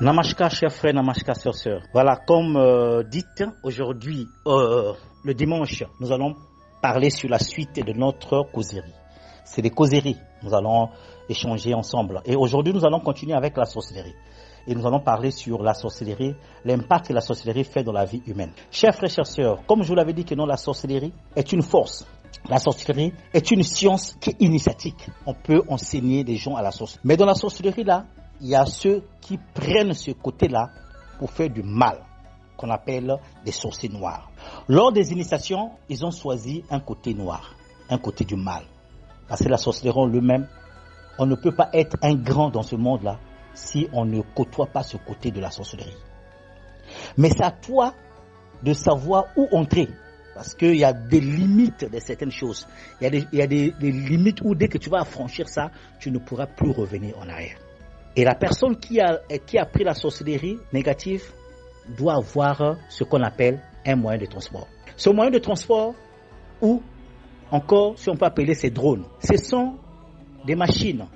Namaskar, chers frères, namaskar, chers sœurs. Voilà, comme dites, aujourd'hui, le dimanche, nous allons parler sur la suite de notre causerie. C'est des causeries, nous allons échanger ensemble. Et aujourd'hui, nous allons continuer avec la sorcellerie. Et nous allons parler sur la sorcellerie, l'impact que la sorcellerie fait dans la vie humaine. Chers frères, chers sœurs, comme je vous l'avais dit que non, la sorcellerie est une force. La sorcellerie est une science qui est initiatique. On peut enseigner des gens à la sorcellerie. Mais dans la sorcellerie, là, il y a ceux qui prennent ce côté-là pour faire du mal, qu'on appelle des sorciers noirs. Lors des initiations, ils ont choisi un côté noir, un côté du mal. Parce que la sorcellerie en lui-même, on ne peut pas être un grand dans ce monde-là si on ne côtoie pas ce côté de la sorcellerie. Mais c'est à toi de savoir où entrer. Parce qu'il y a des limites de certaines choses. Il y a des limites où dès que tu vas franchir ça, tu ne pourras plus revenir en arrière. Et la personne qui a pris la sorcellerie négative doit avoir ce qu'on appelle un moyen de transport. Ce moyen de transport, ou encore, si on peut appeler ces drones, ce sont des machines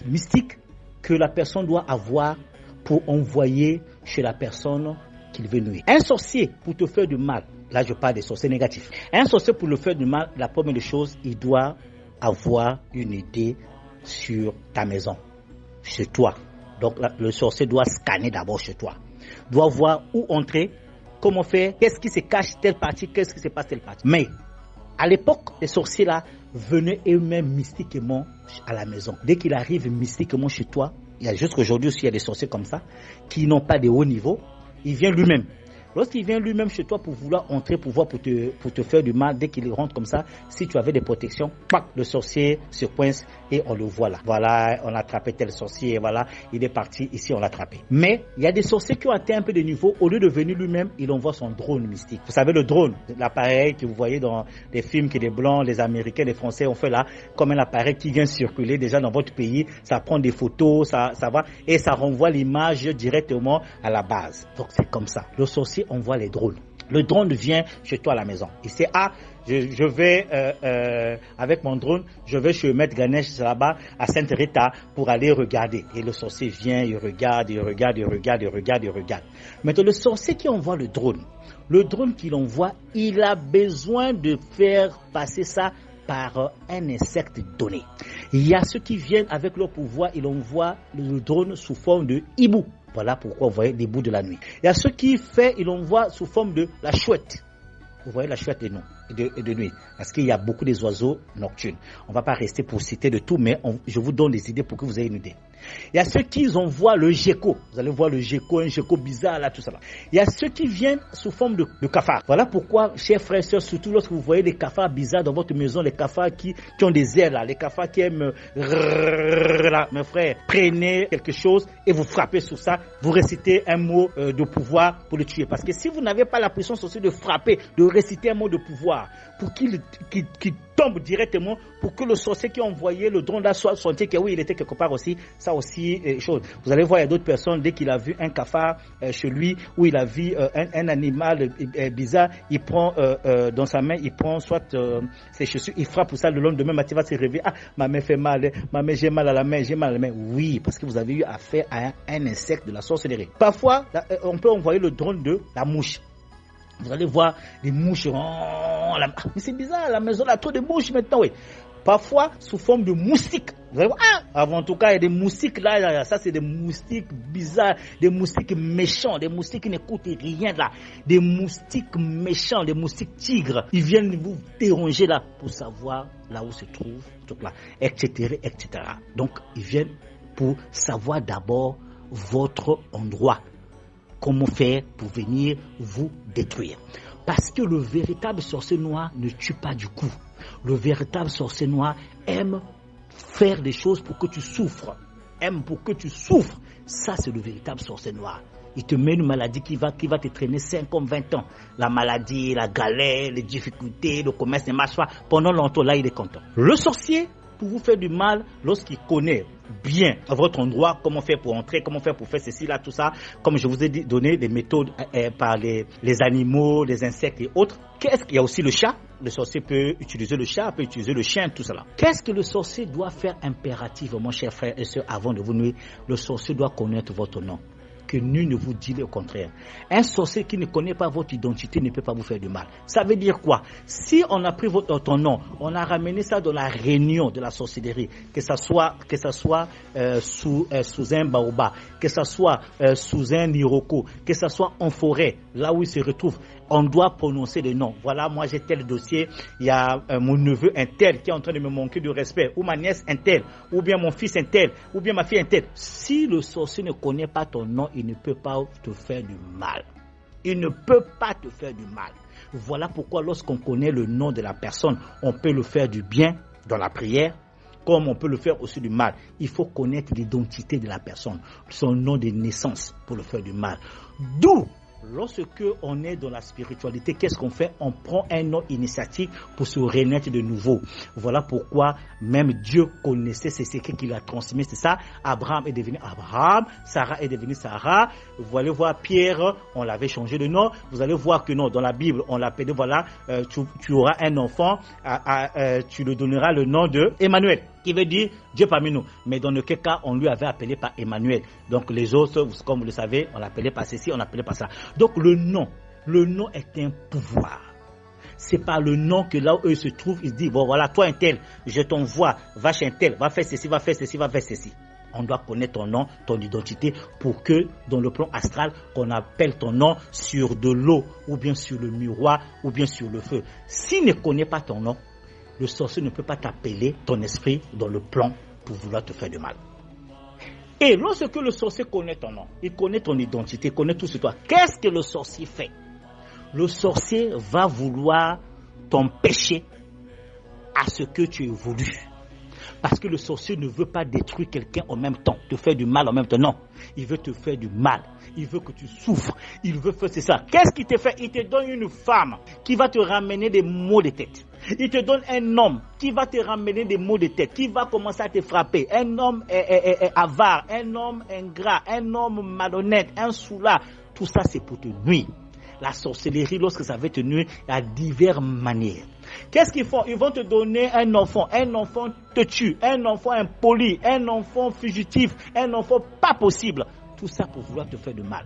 mystiques que la personne doit avoir pour envoyer chez la personne qu'il veut nuire. Un sorcier, pour te faire du mal, là je parle des sorciers négatifs. Un sorcier, pour le faire du mal, la première des choses, il doit avoir une idée sur ta maison, chez toi. Donc le sorcier doit scanner d'abord chez toi, doit voir où entrer, comment faire, qu'est-ce qui se cache telle partie, qu'est-ce qui se passe telle partie. Mais à l'époque, les sorciers là venaient eux-mêmes mystiquement à la maison. Dès qu'il arrive mystiquement chez toi, il y a juste qu'aujourd'hui aussi il y a des sorciers comme ça qui n'ont pas de haut niveau, il vient lui-même. Lorsqu'il vient lui-même chez toi pour vouloir entrer, pour te faire du mal, dès qu'il rentre comme ça, si tu avais des protections, pac, le sorcier se coince et on le voit là. Voilà, on a attrapé tel sorcier, voilà, il est parti, ici on l'a attrapé. Mais il y a des sorciers qui ont atteint un peu de niveau, au lieu de venir lui-même, il envoie son drone mystique. Vous savez le drone, l'appareil que vous voyez dans les films que les Blancs, les Américains, les Français ont fait là, comme un appareil qui vient circuler déjà dans votre pays, ça prend des photos, ça va, et ça renvoie l'image directement à la base. Donc c'est comme ça. Le sorcier envoie les drones. Le drone vient chez toi à la maison. Il sait, je vais avec mon drone, je vais chez Maître Ganesh là-bas à Sainte Rita pour aller regarder. Et le sorcier vient, il regarde. Maintenant, le sorcier qui envoie le drone qu'il envoie, il a besoin de faire passer ça par un insecte donné. Il y a ceux qui viennent avec leur pouvoir, ils envoient le drone sous forme de hibou. Voilà pourquoi vous voyez des bouts de la nuit. Il y a ceux qui fait, ils l'envoient sous forme de la chouette. Vous voyez la chouette de nuit. Parce qu'il y a beaucoup des oiseaux nocturnes. On ne va pas rester pour citer de tout, mais je vous donne des idées pour que vous ayez une idée. Il y a ceux qui envoient le gecko. Vous allez voir le gecko, un gecko bizarre là, tout ça là. Il y a ceux qui viennent sous forme de cafard. Voilà pourquoi, chers frères et sœurs, surtout lorsque vous voyez des cafards bizarres dans votre maison, les cafards qui ont des ailes là, les cafards qui aiment là, mes frères, prenez quelque chose et vous frappez sur ça, vous récitez un mot de pouvoir pour le tuer. Parce que si vous n'avez pas la puissance aussi de frapper, de réciter un mot de pouvoir pour qu'il tombe directement, pour que le sorcier qui a envoyé le drone là soit senti que oui, il était quelque part aussi, ça aussi chose. Vous allez voir, il y a d'autres personnes, dès qu'il a vu un cafard chez lui, ou il a vu un animal bizarre, il prend dans sa main, il prend soit ses chaussures, il frappe pour ça, le lendemain matin, il va se réveiller, ma main fait mal, j'ai mal à la main, j'ai mal à la main. Oui, parce que vous avez eu affaire à un insecte de la sorcellerie. Parfois, on peut envoyer le drone de la mouche. Vous allez voir des mouches. Mais c'est bizarre, la maison a trop de mouches maintenant, oui. Parfois, sous forme de moustiques. Vous allez voir, avant en tout cas, il y a des moustiques là. Ça, c'est des moustiques bizarres, des moustiques méchants, des moustiques qui n'écoutent rien là. Des moustiques méchants, des moustiques tigres. Ils viennent vous déranger là pour savoir là où se trouve, tout là, etc., etc. Donc, ils viennent pour savoir d'abord votre endroit. Comment faire pour venir vous détruire. Parce que le véritable sorcier noir ne tue pas du coup. Le véritable sorcier noir aime faire des choses pour que tu souffres. Ça, c'est le véritable sorcier noir. Il te met une maladie qui va te traîner 5 ans, 20 ans. La maladie, la galère, les difficultés, le commerce ne marche pas. Pendant longtemps, là, il est content. Le sorcier, pour vous faire du mal, lorsqu'il connaît bien à votre endroit, comment faire pour entrer, comment faire pour faire ceci, là, tout ça, comme je vous ai donné des méthodes par les animaux, les insectes et autres. Qu'est-ce qu'il y a aussi le chat? Le sorcier peut utiliser le chat, peut utiliser le chien, tout cela. Qu'est-ce que le sorcier doit faire impérativement, chers frères et sœurs, avant de vous nuire? Le sorcier doit connaître votre nom. que nul ne vous dit le contraire. Un sorcier qui ne connaît pas votre identité ne peut pas vous faire du mal. Ça veut dire quoi? Si on a pris ton nom, on a ramené ça dans la réunion de la sorcellerie, que ça soit sous un baobab, que ça soit sous un iroko, que ça soit en forêt, là où il se retrouve, on doit prononcer le nom. Voilà, moi j'ai tel dossier, il y a mon neveu un tel qui est en train de me manquer de respect, ou ma nièce un tel, ou bien mon fils un tel, ou bien ma fille un tel. Si le sorcier ne connaît pas ton nom, il ne peut pas te faire du mal. Il ne peut pas te faire du mal. Voilà pourquoi lorsqu'on connaît le nom de la personne, on peut le faire du bien dans la prière, comme on peut le faire aussi du mal. Il faut connaître l'identité de la personne, son nom de naissance pour le faire du mal. D'où, lorsque on est dans la spiritualité, qu'est-ce qu'on fait? On prend un nom initiatique pour se renaître de nouveau. Voilà pourquoi même Dieu connaissait ces secrets qu'il a transmis. C'est ça, Abraham est devenu Abraham, Sarah est devenue Sarah. Vous allez voir Pierre, on l'avait changé de nom. Vous allez voir que non, dans la Bible, on l'appelait, voilà, tu auras un enfant, tu lui donneras le nom de Emmanuel, qui veut dire Dieu parmi nous. Mais dans aucun cas, on lui avait appelé par Emmanuel. Donc les autres, comme vous le savez, on l'appelait par ceci, on l'appelait par ça. Donc le nom est un pouvoir. C'est pas le nom que là où eux se trouvent, ils se disent, bon voilà, toi un tel, je t'envoie, va chez un tel, va faire ceci, va faire ceci, va faire ceci. On doit connaître ton nom, ton identité, pour que dans le plan astral, qu'on appelle ton nom sur de l'eau, ou bien sur le miroir, ou bien sur le feu. S'il ne connaît pas ton nom, le sorcier ne peut pas t'appeler ton esprit dans le plan pour vouloir te faire du mal. Et lorsque le sorcier connaît ton nom, il connaît ton identité, il connaît tout sur toi, qu'est-ce que le sorcier fait? Le sorcier va vouloir t'empêcher à ce que tu évolues. Parce que le sorcier ne veut pas détruire quelqu'un en même temps, te faire du mal en même temps. Non, il veut te faire du mal. Il veut que tu souffres. Il veut faire ça. Qu'est-ce qu'il te fait? Il te donne une femme qui va te ramener des maux de tête. Il te donne un homme qui va te ramener des maux de tête, qui va commencer à te frapper. Un homme avare, un homme ingrat, un homme malhonnête, un soulard. Tout ça, c'est pour te nuire. La sorcellerie, lorsque ça va te nuire, à diverses manières. Qu'est-ce qu'ils font? Ils vont te donner un enfant te tue, un enfant impoli, un enfant fugitif, un enfant pas possible. Tout ça pour vouloir te faire du mal.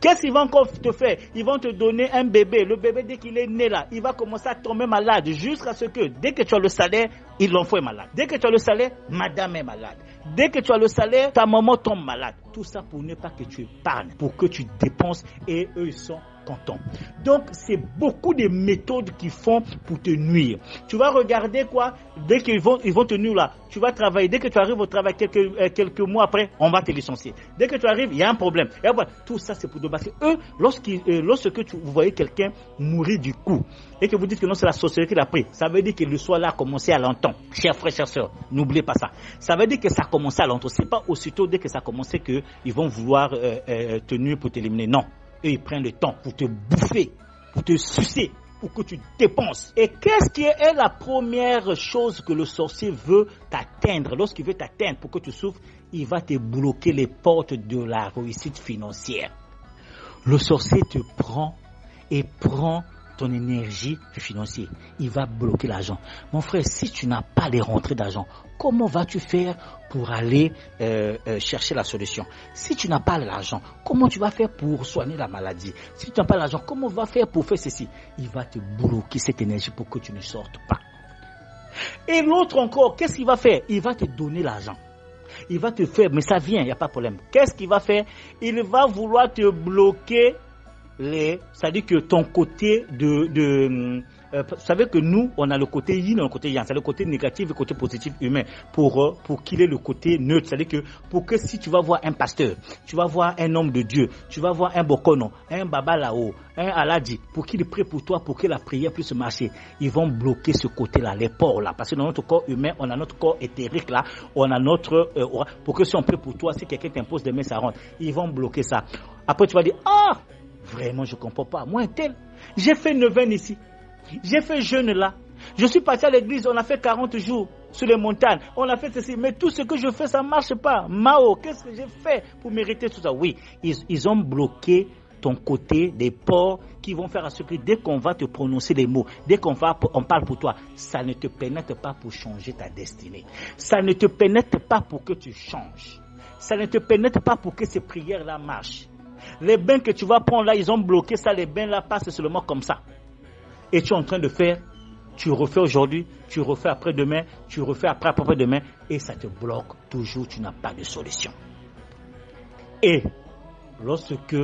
Qu'est-ce qu'ils vont encore te faire? Ils vont te donner un bébé. Le bébé, dès qu'il est né là, il va commencer à tomber malade jusqu'à ce que, dès que tu as le salaire, l'enfant est malade. Dès que tu as le salaire, madame est malade. Dès que tu as le salaire, ta maman tombe malade. Tout ça pour ne pas que tu épargnes, pour que tu dépenses et eux ils sont contents. Donc c'est beaucoup de méthodes qu'ils font pour te nuire. Tu vas regarder quoi? Dès qu'ils vont te nuire là, tu vas travailler. Dès que tu arrives au travail quelques mois après, on va te licencier. Dès que tu arrives, il y a un problème. Et après, tout ça c'est pour te battre. Eux, lorsque vous voyez quelqu'un mourir du coup et que vous dites que non c'est la sorcellerie qu'il a pris, ça veut dire que le soir là a commencé à longtemps. Chers frères, chères sœurs, n'oubliez pas ça. Ça veut dire que ça a commencé à longtemps. C'est pas aussitôt dès que ça a commencé qu'ils vont vouloir te nuire pour t'éliminer. Non. Eux, ils prennent le temps pour te bouffer, pour te sucer, pour que tu dépenses. Et qu'est-ce qui est la première chose que le sorcier veut t'atteindre? Lorsqu'il veut t'atteindre pour que tu souffres, il va te bloquer les portes de la réussite financière. Le sorcier te prend ton énergie financière. Il va bloquer l'argent. Mon frère, si tu n'as pas les rentrées d'argent, comment vas-tu faire pour aller chercher la solution? Si tu n'as pas l'argent, comment tu vas faire pour soigner la maladie? Si tu n'as pas l'argent, comment tu vas faire pour faire ceci? Il va te bloquer cette énergie pour que tu ne sortes pas. Et l'autre encore, qu'est-ce qu'il va faire? Il va te donner l'argent. Il va te faire, mais ça vient, il n'y a pas de problème. Qu'est-ce qu'il va faire? Il va vouloir te bloquer c'est-à-dire que ton côté vous savez que nous, on a le côté yin et le côté yang, c'est le côté négatif et le côté positif humain, pour qu'il ait le côté neutre, c'est-à-dire que pour que si tu vas voir un pasteur, tu vas voir un homme de Dieu, tu vas voir un bokono, un baba là-haut, un aladi, pour qu'il prie pour toi, pour que la prière puisse marcher, ils vont bloquer ce côté-là, les pores là, parce que dans notre corps humain, on a notre corps éthérique là, on a notre, pour que si on prie pour toi, si quelqu'un t'impose des mains, ça rentre, ils vont bloquer ça. Après tu vas dire, vraiment, je ne comprends pas. Moi, un tel, j'ai fait neuvaine ici. J'ai fait jeûne là. Je suis parti à l'église, on a fait 40 jours sur les montagnes. On a fait ceci. Mais tout ce que je fais, ça ne marche pas. Mao, qu'est-ce que j'ai fait pour mériter tout ça? Oui, ils ont bloqué ton côté des ports qui vont faire à ce que dès qu'on va te prononcer les mots, dès qu'on parle pour toi, ça ne te pénètre pas pour changer ta destinée. Ça ne te pénètre pas pour que tu changes. Ça ne te pénètre pas pour que ces prières-là marchent. Les bains que tu vas prendre là, ils ont bloqué ça, les bains là passent seulement comme ça. Et tu es en train de faire, tu refais aujourd'hui, tu refais après-demain, tu refais après-demain, et ça te bloque toujours, tu n'as pas de solution. Et lorsque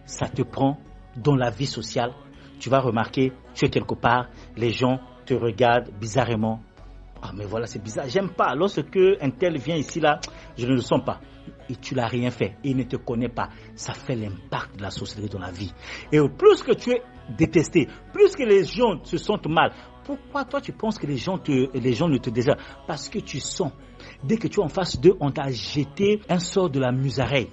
ça te prend dans la vie sociale, tu vas remarquer, tu es quelque part, les gens te regardent bizarrement. Ah mais voilà, c'est bizarre, j'aime pas. Lorsque un tel vient ici là, je ne le sens pas. Et tu n'as rien fait, il ne te connaît pas. Ça fait l'impact de la société dans la vie. Et plus que tu es détesté, plus que les gens se sentent mal. Pourquoi toi tu penses que les gens ne te désirent? Parce que tu sens. Dès que tu es en face d'eux, on t'a jeté un sort de la musaraigne.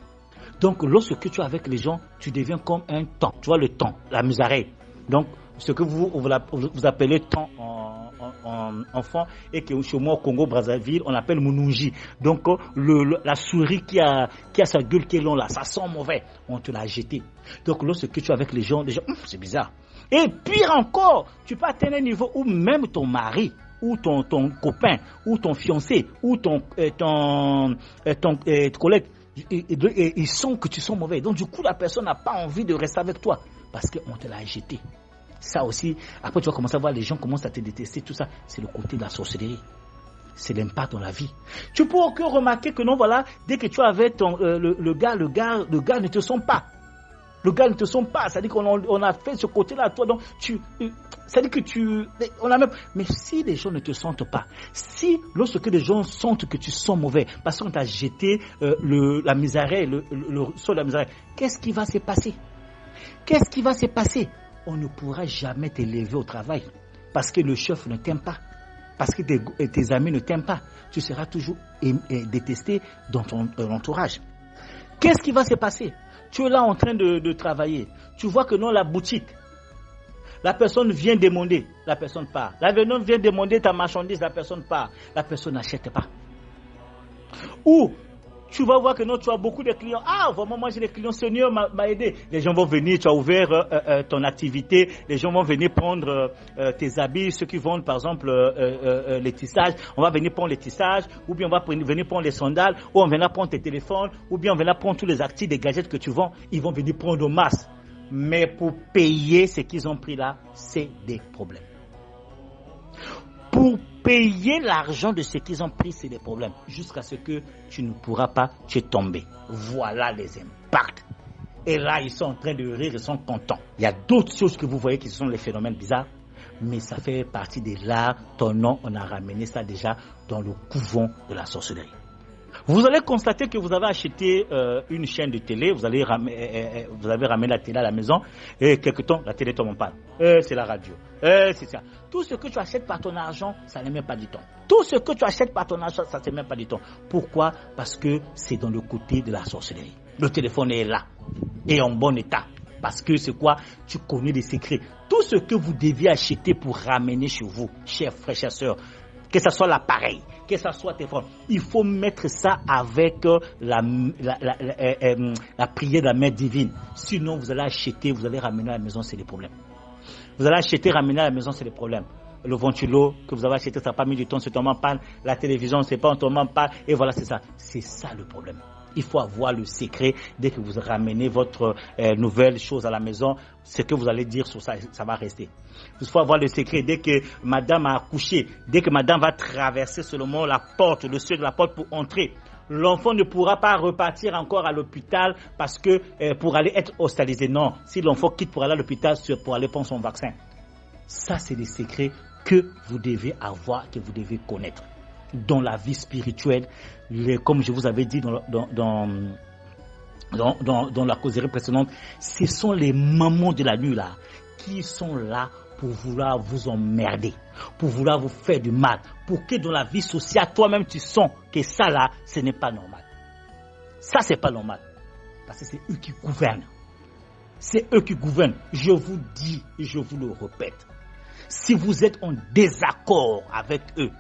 Donc lorsque tu es avec les gens, tu deviens comme un temps. Tu vois le temps, la musaraigne. Donc ce que vous appelez temps en enfant et que chez moi au Congo Brazzaville on appelle Mununji. Donc la souris qui a sa gueule qui est longue là, ça sent mauvais, on te l'a jeté. Donc lorsque tu es avec les gens c'est bizarre. Et pire encore, tu peux atteindre un niveau où même ton mari ou ton copain ou ton fiancé ou ton collègue, ils sentent que tu sens mauvais. Donc du coup la personne n'a pas envie de rester avec toi parce qu'on te l'a jeté. Ça aussi, après tu vas commencer à voir les gens commencent à te détester, tout ça, c'est le côté de la sorcellerie. C'est l'impact dans la vie. Tu peux encore remarquer que non, voilà, dès que tu es avec le gars ne te sent pas. Le gars ne te sent pas, c'est-à-dire qu'on a fait ce côté-là à toi, donc c'est-à-dire que on a même, mais si les gens ne te sentent pas, si lorsque les gens sentent que tu sens mauvais, parce qu'on t'a jeté la misère, le sol de la misère, qu'est-ce qui va se passer? Qu'est-ce qui va se passer? On ne pourra jamais t'élever au travail parce que le chef ne t'aime pas, parce que tes amis ne t'aiment pas. Tu seras toujours détesté dans ton entourage. Qu'est-ce qui va se passer? Tu es là en train de travailler. Tu vois que dans la boutique, la personne vient demander, la personne part. La personne vient demander ta marchandise, la personne part. La personne n'achète pas. Ou tu vas voir que non, tu as beaucoup de clients. Ah, vraiment, moi j'ai des clients, Seigneur m'a aidé. Les gens vont venir, tu as ouvert ton activité. Les gens vont venir prendre tes habits, ceux qui vendent par exemple les tissages. On va venir prendre les tissages, ou bien on va venir prendre les sandales, ou on va venir prendre tes téléphones, ou bien on va venir prendre tous les articles, des gadgets que tu vends. Ils vont venir prendre en masse. Mais pour payer ce qu'ils ont pris là, c'est des problèmes. Pour payer l'argent de ce qu'ils ont pris, c'est des problèmes. Jusqu'à ce que tu ne pourras pas te tomber. Voilà les impacts. Et là, ils sont en train de rire, ils sont contents. Il y a d'autres choses que vous voyez qui sont les phénomènes bizarres. Mais ça fait partie de là, ton nom, on a ramené ça déjà dans le couvent de la sorcellerie. Vous allez constater que vous avez acheté une chaîne de télé, vous avez ramené la télé à la maison, et quelque temps, la télé tombe en panne. C'est la radio. C'est ça. Tout ce que tu achètes par ton argent, ça n'est même pas du temps. Tout ce que tu achètes par ton argent, ça n'est même pas du temps. Pourquoi? Parce que c'est dans le côté de la sorcellerie. Le téléphone est là, et en bon état. Parce que c'est quoi? Tu connais des secrets. Tout ce que vous deviez acheter pour ramener chez vous, chers frères, chers sœurs, que ce soit l'appareil, que ce soit téléphone, il faut mettre ça avec la prière de la mère divine. Sinon, vous allez acheter, vous allez ramener à la maison, c'est des problèmes. Vous allez acheter, ramener à la maison, c'est des problèmes. Le ventilo que vous avez acheté, ça n'a pas mis du temps, c'est tombé en panne. La télévision, c'est pas en tombant en panne. Et voilà, c'est ça. C'est ça le problème. Il faut avoir le secret. Dès que vous ramenez votre nouvelle chose à la maison, ce que vous allez dire sur ça, ça va rester. Il faut avoir le secret. Dès que madame a accouché, dès que madame va traverser seulement la porte, le seuil de la porte pour entrer, l'enfant ne pourra pas repartir encore à l'hôpital parce que pour aller être hospitalisé. Non, si l'enfant quitte pour aller à l'hôpital, c'est pour aller prendre son vaccin. Ça, c'est des secrets que vous devez avoir, que vous devez connaître. Dans la vie spirituelle, comme je vous avais dit dans la causerie précédente, ce sont les mamans de la nuit là qui sont là pour vouloir vous emmerder, pour vouloir vous faire du mal, pour que dans la vie sociale, toi-même tu sens que ça là, ce n'est pas normal. Ça, c'est pas normal. Parce que c'est eux qui gouvernent. C'est eux qui gouvernent. Je vous dis et je vous le répète. Si vous êtes en désaccord avec eux,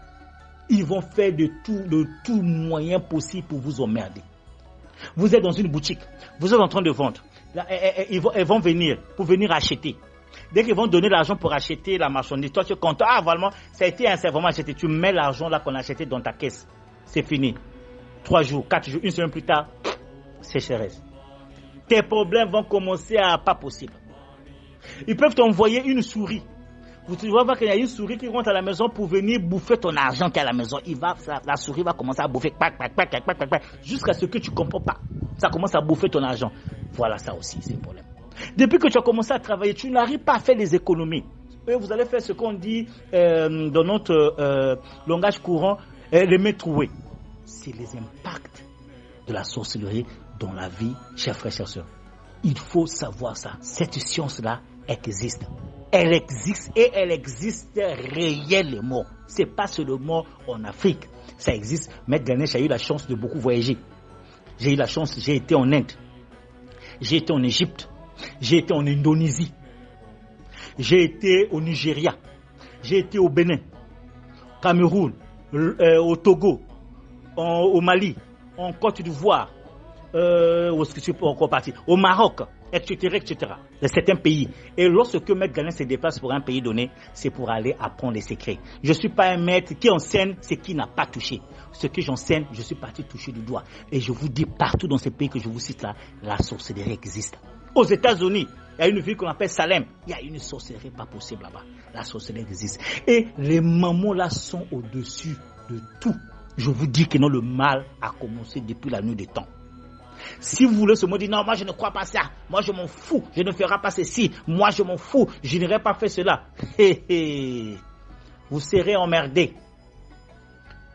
ils vont faire de tout moyen possible pour vous emmerder. Vous êtes dans une boutique, vous êtes en train de vendre. Là, ils vont venir pour venir acheter. Dès qu'ils vont donner l'argent pour acheter la marchandise, toi tu es content. Ah, vraiment, ça a été c'est vraiment acheté. Tu mets l'argent là qu'on a acheté dans ta caisse. C'est fini. 3 jours, 4 jours, une semaine plus tard, sécheresse. tes problèmes vont commencer à pas possible. Ils peuvent t'envoyer une souris. Tu vas voir qu'il y a une souris qui rentre à la maison pour venir bouffer ton argent qui est à la maison. La souris va commencer à bouffer jusqu'à ce que tu ne comprends pas. Ça commence à bouffer ton argent. Voilà, ça aussi, c'est le problème. Depuis que tu as commencé à travailler, tu n'arrives pas à faire les économies. Et vous allez faire ce qu'on dit dans notre langage courant, les mains trouées. C'est les impacts de la sorcellerie dans la vie, chers frères, chers sœurs. Il faut savoir ça. Cette science-là existe. Elle existe et elle existe réellement. C'est pas seulement en Afrique. Ça existe. Maître Ganesh a eu la chance de beaucoup voyager. J'ai eu la chance, j'ai été en Inde. J'ai été en Égypte. J'ai été en Indonésie. J'ai été au Nigeria. J'ai été au Bénin, Cameroun, au Togo, au Mali, en Côte d'Ivoire, où est-ce que tu peux encore partir, au Maroc, etc., etc. De certains pays. Et lorsque Maître Ganesh se déplace pour un pays donné, c'est pour aller apprendre les secrets. Je ne suis pas un maître qui enseigne ce qui n'a pas touché. Ce que j'enseigne, je suis parti toucher du doigt. Et je vous dis, partout dans ces pays que je vous cite là, la sorcellerie existe. Aux États-Unis, il y a une ville qu'on appelle Salem. Il y a une sorcellerie pas possible là-bas. La sorcellerie existe. Et les mamans là sont au-dessus de tout. Je vous dis que non, le mal a commencé depuis la nuit des temps. Si vous voulez se dire non, moi je ne crois pas ça, moi je m'en fous, je ne ferai pas ceci, moi je m'en fous, je n'irai pas faire cela. Vous serez emmerdés.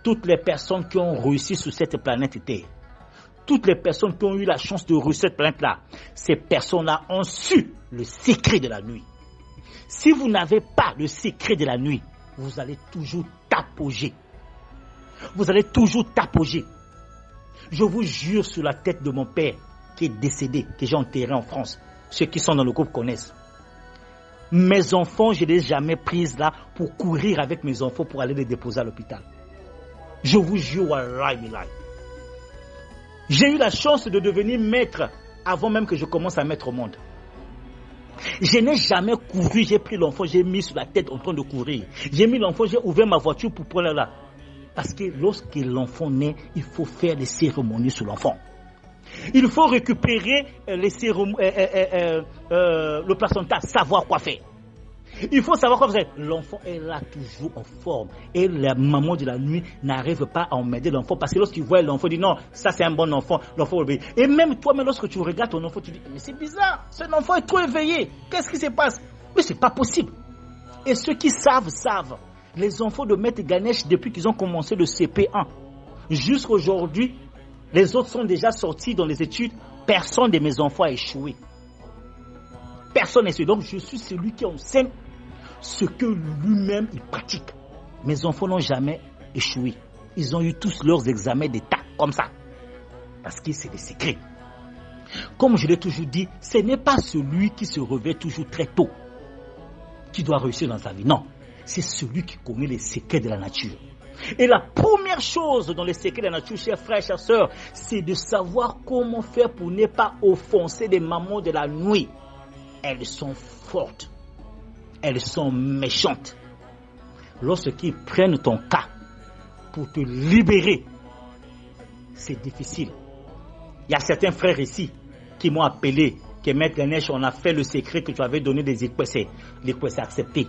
Toutes les personnes qui ont réussi sur cette planète Terre, toutes les personnes qui ont eu la chance de réussir cette planète-là, ces personnes-là ont su le secret de la nuit. Si vous n'avez pas le secret de la nuit, vous allez toujours tapauger. Vous allez toujours tapauger. Je vous jure sur la tête de mon père qui est décédé, que j'ai enterré en France. Ceux qui sont dans le groupe connaissent. Mes enfants, je ne les ai jamais prises là pour courir avec mes enfants pour aller les déposer à l'hôpital. Je vous jure, wallahi billahi. J'ai eu la chance de devenir maître avant même que je commence à mettre au monde. Je n'ai jamais couru, j'ai pris l'enfant, j'ai mis sur la tête en train de courir. J'ai mis l'enfant, j'ai ouvert ma voiture pour prendre là. Parce que lorsque l'enfant naît, il faut faire des cérémonies sur l'enfant. Il faut récupérer les cérémonies, le placenta, savoir quoi faire. Il faut savoir quoi faire. L'enfant est là toujours en forme. Et la maman de la nuit n'arrive pas à emmerder l'enfant. Parce que lorsqu'il voit l'enfant, il dit non, ça c'est un bon enfant. L'enfant obéit. Et même toi, mais lorsque tu regardes ton enfant, tu dis mais c'est bizarre, cet enfant est trop éveillé. Qu'est-ce qui se passe? Mais c'est pas possible. Et ceux qui savent, savent. Les enfants de Maître Ganesh, depuis qu'ils ont commencé le CP1, jusqu'à aujourd'hui, les autres sont déjà sortis dans les études. Personne de mes enfants a échoué. Personne n'a échoué. Donc, je suis celui qui enseigne ce que lui-même il pratique. Mes enfants n'ont jamais échoué. Ils ont eu tous leurs examens d'état comme ça. Parce que c'est des secrets. Comme je l'ai toujours dit, ce n'est pas celui qui se réveille toujours très tôt qui doit réussir dans sa vie. Non. C'est celui qui connaît les secrets de la nature. Et la première chose dans les secrets de la nature, chers frères et chers sœurs, c'est de savoir comment faire pour ne pas offenser les mamans de la nuit. Elles sont fortes. Elles sont méchantes. Lorsqu'ils prennent ton cas pour te libérer, c'est difficile. Il y a certains frères ici qui m'ont appelé, que Maître Ganesh, on a fait le secret que tu avais donné des équesses. L'équesse accepté.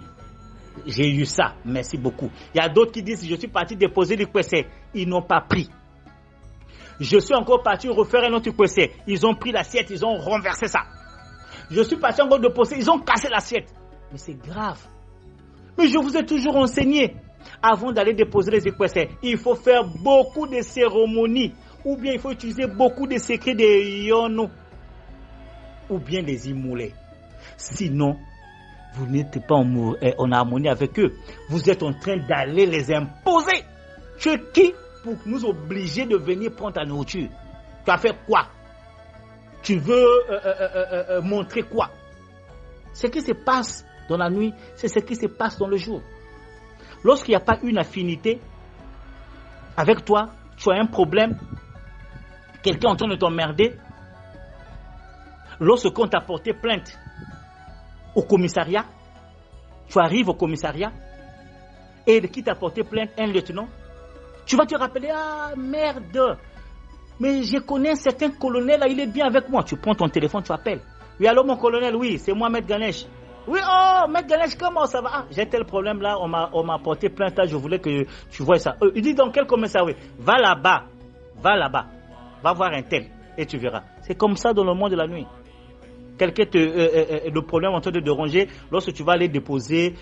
J'ai eu ça, merci beaucoup. Il y a d'autres qui disent, je suis parti déposer l'équesset, ils n'ont pas pris. Je suis encore parti refaire un autre équesset, ils ont pris l'assiette, ils ont renversé ça. Je suis parti encore déposer, ils ont cassé l'assiette. Mais c'est grave. Mais je vous ai toujours enseigné, avant d'aller déposer les équessets, il faut faire beaucoup de cérémonies, ou bien il faut utiliser beaucoup de secrets des yono, ou bien des immolés. Sinon, vous n'êtes pas en harmonie avec eux. Vous êtes en train d'aller les imposer. Tu es qui pour nous obliger de venir prendre ta nourriture? Tu as fait quoi? Tu veux montrer quoi? Ce qui se passe dans la nuit, c'est ce qui se passe dans le jour. Lorsqu'il n'y a pas une affinité avec toi, tu as un problème, quelqu'un est en train de t'emmerder, lorsqu'on t'a porté plainte au commissariat, tu arrives au commissariat et qui t'a porté plainte, un lieutenant, tu vas te rappeler, ah merde, Mais je connais un certain colonel, là, il est bien avec moi. Tu prends ton téléphone, tu appelles. Oui, allô mon colonel, oui, c'est moi, Maître Ganesh. Oui, oh, Maître Ganesh, comment ça va? Ah, j'ai tel problème là, on m'a porté plainte là, je voulais que tu vois ça. Il dit dans quel commissariat? Va là-bas, va voir un tel et tu verras. C'est comme ça dans le monde de la nuit. Quelqu'un le problème en train de déranger, lorsque tu vas aller déposer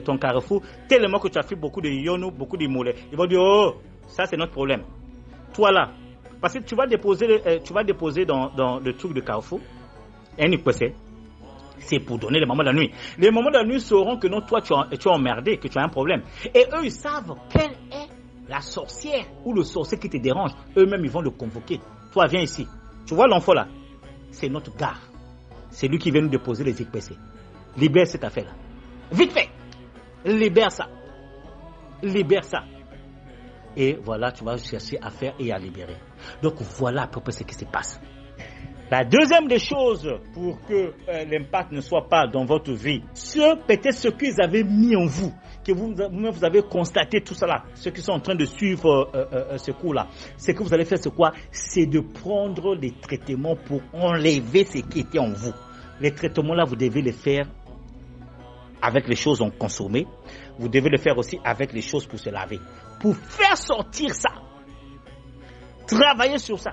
ton carrefour, tellement que tu as fait beaucoup de yono, beaucoup de moulets. Ils vont dire, oh, ça c'est notre problème. Toi là, parce que tu vas déposer dans le truc de carrefour, c'est pour donner les moments de la nuit. Les moments de la nuit sauront que non, toi tu as emmerdé, que tu as un problème. Et eux, ils savent quelle est la sorcière ou le sorcier qui te dérange. Eux-mêmes, ils vont le convoquer. Toi, viens ici. Tu vois l'enfant là? C'est notre gars. C'est lui qui vient nous déposer les IPC. Libère cette affaire-là. Vite fait. Libère ça. Et voilà, tu vas chercher à faire et à libérer. Donc voilà à peu près ce qui se passe. La deuxième des choses pour que l'impact ne soit pas dans votre vie, peut-être ce qu'ils avaient mis en vous, que vous avez constaté tout cela, ceux qui sont en train de suivre ce cours-là, ce que vous allez faire, c'est quoi? C'est de prendre les traitements pour enlever ce qui était en vous. Les traitements-là, vous devez les faire avec les choses consommées. Vous devez le faire aussi avec les choses pour se laver. Pour faire sortir ça. Travaillez sur ça.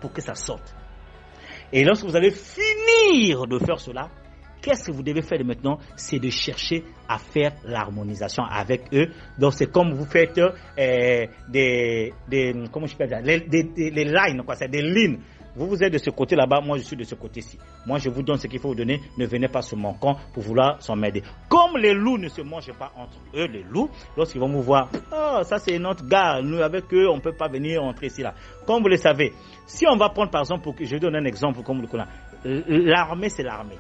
Pour que ça sorte. Et lorsque vous allez finir de faire cela, qu'est-ce que vous devez faire maintenant? C'est de chercher à faire l'harmonisation avec eux. Donc c'est comme vous faites les lines, quoi, c'est des lignes. Vous êtes de ce côté là-bas, moi je suis de ce côté-ci. Moi je vous donne ce qu'il faut vous donner, ne venez pas sur mon camp pour vouloir s'emmerder. Comme les loups ne se mangent pas entre eux, les loups, lorsqu'ils vont vous voir, oh ça c'est notre gars, nous avec eux on ne peut pas venir entrer ici là. Comme vous le savez, si on va prendre par exemple, pour que je donne un exemple comme le Coran, l'armée c'est l'armée.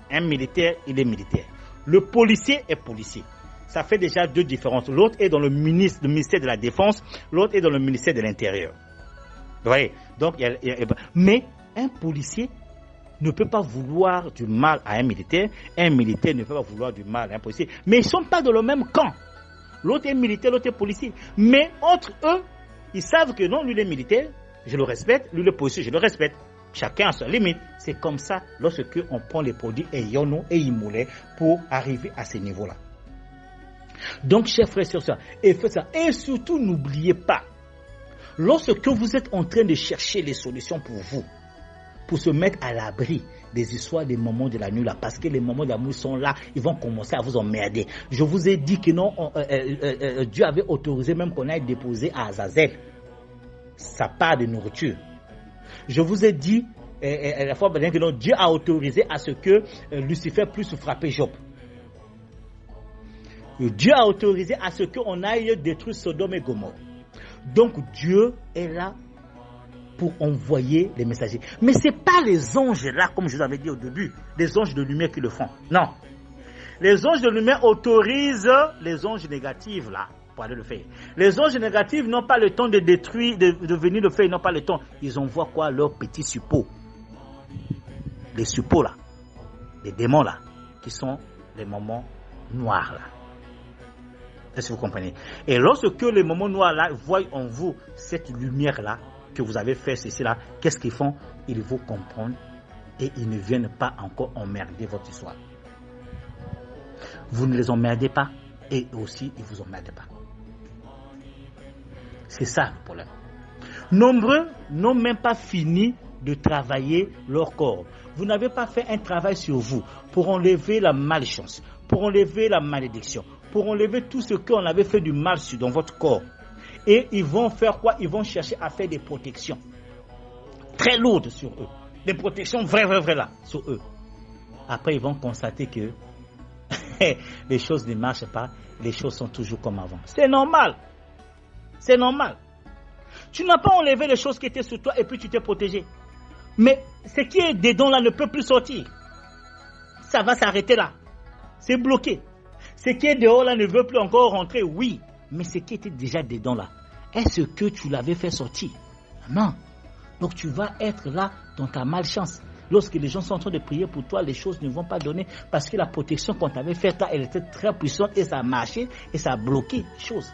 Un militaire, il est militaire. Le policier est policier. Ça fait déjà deux différences. L'autre est dans le ministère de la Défense, l'autre est dans le ministère de l'Intérieur. Vous voyez? Donc, mais un policier ne peut pas vouloir du mal à un militaire ne peut pas vouloir du mal à un policier. Mais ils ne sont pas dans le même camp. L'autre est militaire, l'autre est policier. Mais entre eux, ils savent que non, lui il est militaire, je le respecte, lui le policier, je le respecte. Chacun a sa limite. C'est comme ça lorsque on prend les produits Yono et Imoulé pour arriver à ce niveau-là. Donc, chers frères et sœurs, et faites ça. Et surtout, n'oubliez pas, lorsque vous êtes en train de chercher les solutions pour vous, pour se mettre à l'abri des histoires des moments de la nuit là, parce que les moments de la nuit sont là, ils vont commencer à vous emmerder. Je vous ai dit que non, Dieu avait autorisé même qu'on aille déposer à Azazel sa part de nourriture. Je vous ai dit la fois que non, Dieu a autorisé à ce que Lucifer puisse frapper Job. Dieu a autorisé à ce qu'on aille détruire Sodome et Gomorrhe. Donc Dieu est là pour envoyer les messagers. Mais ce n'est pas les anges là, comme je vous avais dit au début, les anges de lumière qui le font. Non. Les anges de lumière autorisent les anges négatifs là pour aller le faire. Les anges négatifs n'ont pas le temps de détruire, de venir le faire, ils n'ont pas le temps. Ils envoient quoi? Leurs petits suppôts. Les suppôts là, les démons là, qui sont les moments noirs là. Est-ce que vous comprenez? Et lorsque les moments noirs là voient en vous cette lumière là, que vous avez fait ceci là, qu'est-ce qu'ils font? Ils vous comprennent et ils ne viennent pas encore emmerder votre histoire. Vous ne les emmerdez pas et aussi ils ne vous emmerdent pas. C'est ça le problème. Nombreux n'ont même pas fini de travailler leur corps. Vous n'avez pas fait un travail sur vous pour enlever la malchance, pour enlever la malédiction, pour enlever tout ce qu'on avait fait du mal dans votre corps. Et ils vont faire quoi? Ils vont chercher à faire des protections très lourdes sur eux. Des protections vraies là, sur eux. Après, ils vont constater que les choses ne marchent pas, les choses sont toujours comme avant. C'est normal. C'est normal. Tu n'as pas enlevé les choses qui étaient sur toi et puis tu t'es protégé. Mais ce qui est dedans là ne peut plus sortir. Ça va s'arrêter là. C'est bloqué. Ce qui est dehors là ne veut plus encore rentrer, oui. Mais ce qui était déjà dedans là, est-ce que tu l'avais fait sortir? Non. Donc tu vas être là dans ta malchance. Lorsque les gens sont en train de prier pour toi, les choses ne vont pas donner parce que la protection qu'on t'avait faite là, elle était très puissante et ça a marché et ça a bloqué les choses.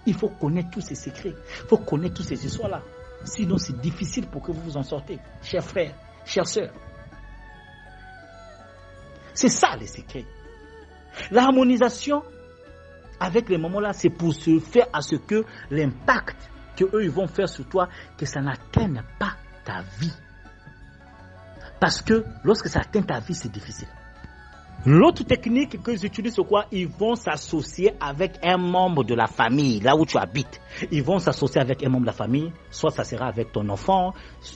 Il faut connaître tous ces secrets. Il faut connaître toutes ces histoires-là. Sinon, c'est difficile pour que vous vous en sortez. Chers frères, chères sœurs. C'est ça les secrets. L'harmonisation avec les moments-là, c'est pour se faire à ce que l'impact qu'eux ils vont faire sur toi, que ça n'atteigne pas ta vie. Parce que lorsque ça atteint ta vie, c'est difficile. L'autre technique que j'utilise, c'est quoi? Ils vont s'associer avec un membre de la famille, là où tu habites. Ils vont s'associer avec un membre de la famille, soit ça sera avec ton enfant,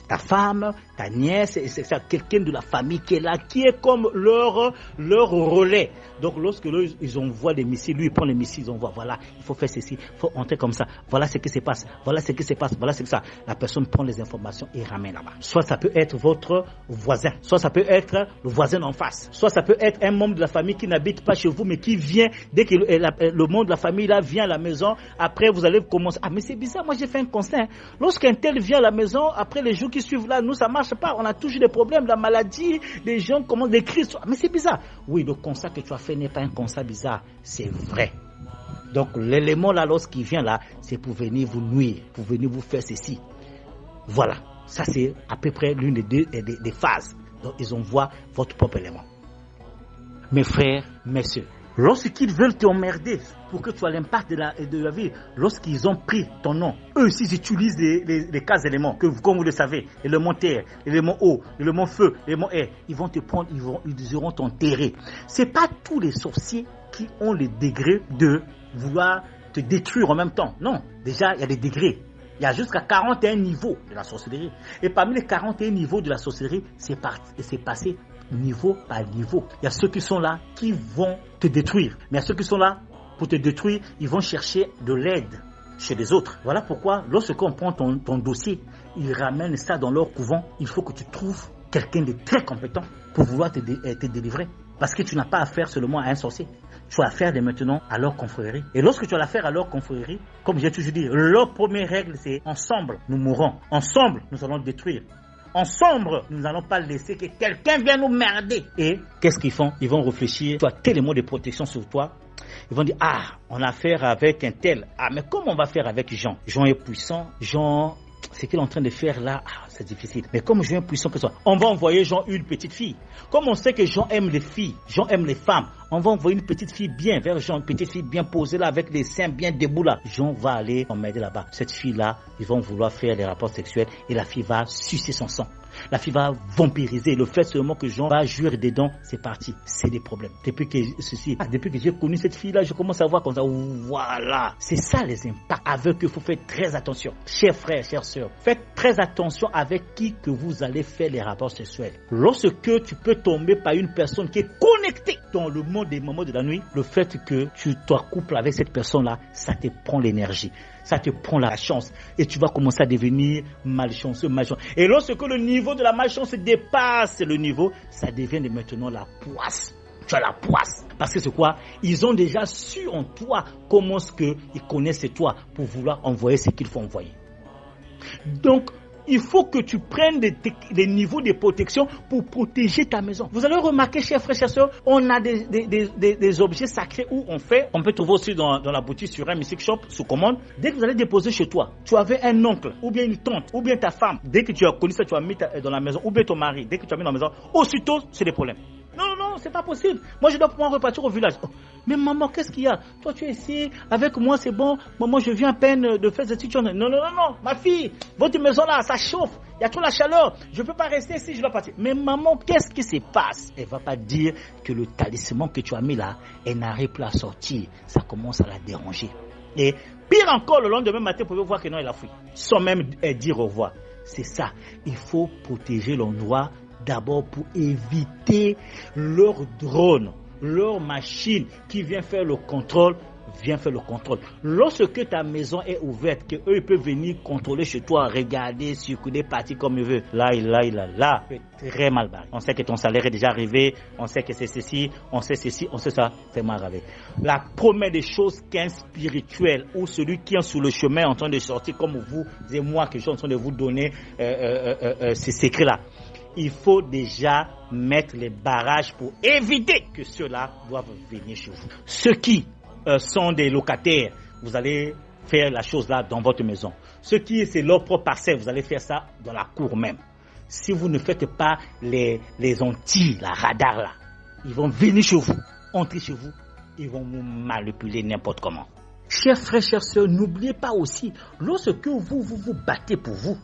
ta femme, ta nièce, et c'est quelqu'un de la famille qui est là, qui est comme leur relais. Donc lorsque ils envoient des missiles, lui il prend les missiles, ils envoient, voilà, il faut faire ceci, il faut entrer comme ça, voilà ce qui se passe, voilà ce qui se passe, voilà ce que ça. La personne prend les informations et ramène là-bas. Soit ça peut être votre voisin, soit ça peut être le voisin en face, soit ça peut être un membre de la famille qui n'habite pas chez vous mais qui vient, dès que le membre de la famille là vient à la maison, après vous allez commencer, ah mais c'est bizarre, moi j'ai fait un constat, hein. Lorsqu'un tel vient à la maison, après les jours qui suivent là, nous ça marche pas, on a toujours des problèmes, la maladie, les gens commencent des crises, mais c'est bizarre. Oui, le constat que tu as fait n'est pas un constat bizarre, c'est vrai. Donc l'élément là, lorsqu'il vient là, c'est pour venir vous nuire, pour venir vous faire ceci. Voilà, ça c'est à peu près l'une des phases. Donc ils envoient votre propre élément. Mes frères, mes sœurs, lorsqu'ils veulent t'emmerder pour que tu aies l'impact de la vie, lorsqu'ils ont pris ton nom, eux aussi ils utilisent les 15 éléments, que comme vous le savez, l'élément terre, l'élément eau, l'élément feu, l'élément air, ils vont te prendre, ils iront t'enterrer. C'est pas tous les sorciers qui ont le degré de vouloir te détruire en même temps. Non, déjà il y a des degrés. Il y a jusqu'à 41 niveaux de la sorcellerie. Et parmi les 41 niveaux de la sorcellerie, c'est passé niveau par niveau. Il y a ceux qui sont là qui vont te détruire. Mais il y a ceux qui sont là pour te détruire, ils vont chercher de l'aide chez les autres. Voilà pourquoi lorsqu'on prend ton dossier, ils ramènent ça dans leur couvent. Il faut que tu trouves quelqu'un de très compétent pour vouloir te délivrer. Parce que tu n'as pas affaire seulement à un sorcier. Tu as affaire dès maintenant à leur confrérie. Et lorsque tu as affaire à leur confrérie, comme j'ai toujours dit, leur première règle c'est ensemble nous mourrons. Ensemble nous allons détruire. Ensemble, nous n'allons pas laisser que quelqu'un vienne nous merder. Et qu'est-ce qu'ils font? Ils vont réfléchir. Tu as tellement de protection sur toi. Ils vont dire, ah, on a affaire avec un tel. Ah, mais comment on va faire avec Jean? Jean est puissant. Jean, ce qu'il est en train de faire là, c'est difficile. Mais comme Jean est puissant que ça, on va envoyer Jean une petite fille. Comme on sait que Jean aime les filles, Jean aime les femmes, on va envoyer une petite fille bien vers Jean, une petite fille bien posée là, avec les seins bien debout là. Jean va aller emmerder là-bas. Cette fille-là, ils vont vouloir faire des rapports sexuels et la fille va sucer son sang. La fille va vampiriser. Le fait seulement que Jean va jouir des dents, c'est parti. C'est des problèmes. Depuis que j'ai connu cette fille-là, je commence à voir comme ça. Voilà. C'est ça les impacts avec eux. Il faut faire très attention. Chers frères, chères sœurs, faites très attention avec qui que vous allez faire les rapports sexuels. Lorsque tu peux tomber par une personne qui est connectée dans le monde des moments de la nuit, le fait que tu t'accouples avec cette personne-là, ça te prend l'énergie. Ça te prend la chance et tu vas commencer à devenir malchanceux. Et lorsque le niveau de la malchance dépasse le niveau, ça devient maintenant la poisse. Tu as la poisse. Parce que c'est quoi? Ils ont déjà su en toi comment est-ce qu'ils connaissent toi pour vouloir envoyer ce qu'il faut envoyer. Donc, il faut que tu prennes des niveaux de protection pour protéger ta maison. Vous allez remarquer, chers frères, chers sœurs, on a des objets sacrés où on peut trouver aussi dans la boutique sur un Mystic Shop sous commande. Dès que vous allez déposer chez toi, tu avais un oncle, ou bien une tante, ou bien ta femme. Dès que tu as connu ça, tu as mis dans la maison, ou bien ton mari, dès que tu as mis dans la maison, aussitôt, c'est des problèmes. Non, c'est pas possible. Moi, je dois pouvoir repartir au village. Oh, mais maman, qu'est-ce qu'il y a? Toi, tu es ici, avec moi, c'est bon. Maman, je viens à peine de faire cette situation. Non, ma fille, votre maison là, ça chauffe. Il y a trop la chaleur. Je ne peux pas rester ici, je dois partir. Mais maman, qu'est-ce qui se passe? Elle ne va pas dire que le talisman que tu as mis là, elle n'arrive plus à sortir. Ça commence à la déranger. Et pire encore, le lendemain matin, vous pouvez voir que non, elle a fui. Sans même dire au revoir. C'est ça. Il faut protéger l'endroit. D'abord pour éviter leur drone, leur machine qui vient faire le contrôle, Lorsque ta maison est ouverte, que eux peuvent venir contrôler chez toi, regarder, circuler, partir comme ils veulent, là, c'est très mal barré. On sait que ton salaire est déjà arrivé, on sait que c'est ceci, on sait ça, c'est mal arrivé. La première des choses qu'un spirituel ou celui qui est sur le chemin en train de sortir comme vous et moi, que je suis en train de vous donner ces secrets-là. Il faut déjà mettre les barrages pour éviter que ceux-là doivent venir chez vous. Ceux qui sont des locataires, vous allez faire la chose là dans votre maison. Ce qui est, c'est leur propre parcelle, vous allez faire ça dans la cour même. Si vous ne faites pas les Antilles, la radar là, ils vont venir chez vous, entrer chez vous, ils vont vous manipuler n'importe comment. Chers frères, chères sœurs, n'oubliez pas aussi, lorsque vous battez pour vous,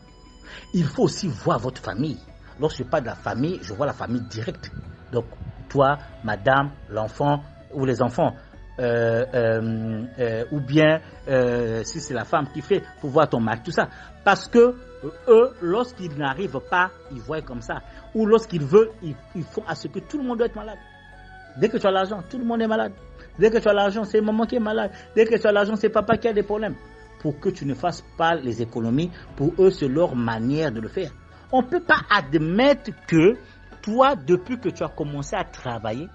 il faut aussi voir votre famille. Lorsque je parle de la famille, je vois la famille directe. Donc, toi, madame, l'enfant ou les enfants, ou bien si c'est la femme qui fait, pour voir ton mari, tout ça. Parce que eux, lorsqu'ils n'arrivent pas, ils voient comme ça. Ou lorsqu'ils veulent, ils font à ce que tout le monde doit être malade. Dès que tu as l'argent, tout le monde est malade. Dès que tu as l'argent, c'est maman qui est malade. Dès que tu as l'argent, c'est papa qui a des problèmes. Pour que tu ne fasses pas les économies, pour eux, c'est leur manière de le faire. On ne peut pas admettre que toi, depuis que tu as commencé à travailler,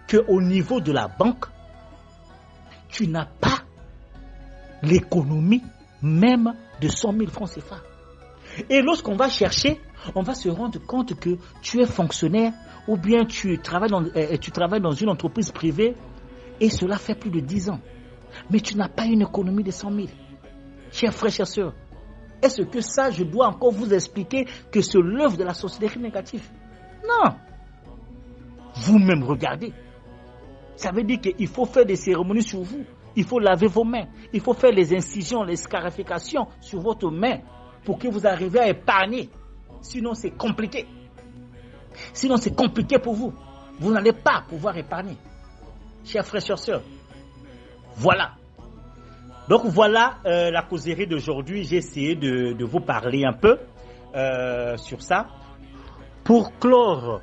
qu'au niveau de la banque, tu n'as pas l'économie même de 100 000 francs CFA. Et lorsqu'on va chercher, on va se rendre compte que tu es fonctionnaire ou bien tu travailles dans une entreprise privée et cela fait plus de 10 ans. Mais tu n'as pas une économie de 100 000. Chers frères, chères sœurs, est-ce que ça, je dois encore vous expliquer que c'est l'œuvre de la sorcellerie négative? Non. Vous-même regardez. Ça veut dire qu'il faut faire des cérémonies sur vous. Il faut laver vos mains. Il faut faire les incisions, les scarifications sur votre main pour que vous arriviez à épargner. Sinon, c'est compliqué. Sinon, c'est compliqué pour vous. Vous n'allez pas pouvoir épargner. Chers frères, chères sœurs, voilà. Donc, voilà la causerie d'aujourd'hui. J'ai essayé de vous parler un peu sur ça. Pour clore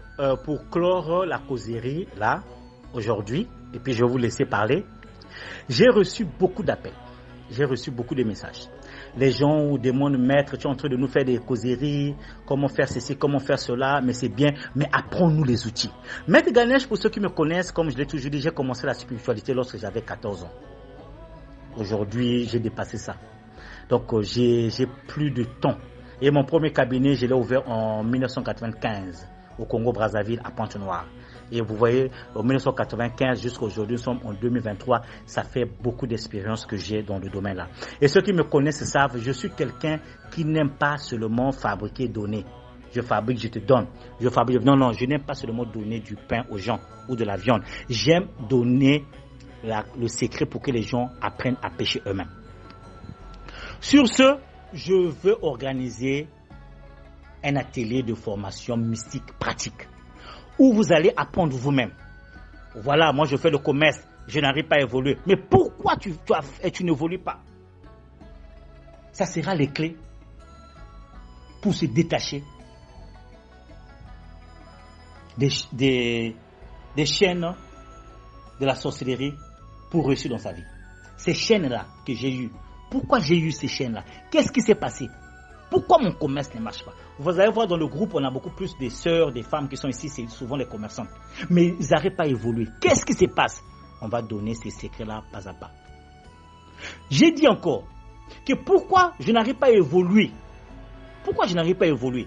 la causerie, là, aujourd'hui, et puis je vais vous laisser parler, j'ai reçu beaucoup d'appels. J'ai reçu beaucoup de messages. Les gens demandent, maître, tu es en train de nous faire des causeries, comment faire ceci, comment faire cela, mais c'est bien, mais apprends-nous les outils. Maître Ganesh, pour ceux qui me connaissent, comme je l'ai toujours dit, j'ai commencé la spiritualité lorsque j'avais 14 ans. Aujourd'hui, j'ai dépassé ça. Donc, j'ai plus de temps. Et mon premier cabinet, je l'ai ouvert en 1995 au Congo-Brazzaville, à Pointe-Noire. Et vous voyez, en 1995 jusqu'à aujourd'hui, nous sommes en 2023, ça fait beaucoup d'expérience que j'ai dans le domaine-là. Et ceux qui me connaissent savent, je suis quelqu'un qui n'aime pas seulement fabriquer, donner. Je fabrique, je te donne. Je fabrique. Non, je n'aime pas seulement donner du pain aux gens ou de la viande. J'aime donner le secret pour que les gens apprennent à pêcher eux-mêmes. Sur ce, je veux organiser un atelier de formation mystique pratique où vous allez apprendre vous-même. Voilà, moi je fais le commerce, je n'arrive pas à évoluer. Mais pourquoi tu n'évolues pas? Ça sera les clés pour se détacher des chaînes de la sorcellerie pour réussir dans sa vie. Ces chaînes-là que j'ai eues, pourquoi j'ai eu ces chaînes-là? Qu'est-ce qui s'est passé? Pourquoi mon commerce ne marche pas? Vous allez voir dans le groupe, on a beaucoup plus de sœurs, des femmes qui sont ici, c'est souvent les commerçantes. Mais ils n'arrivent pas à évoluer. Qu'est-ce qui se passe? On va donner ces secrets-là pas à pas. J'ai dit encore que pourquoi je n'arrive pas à évoluer? Pourquoi je n'arrive pas à évoluer?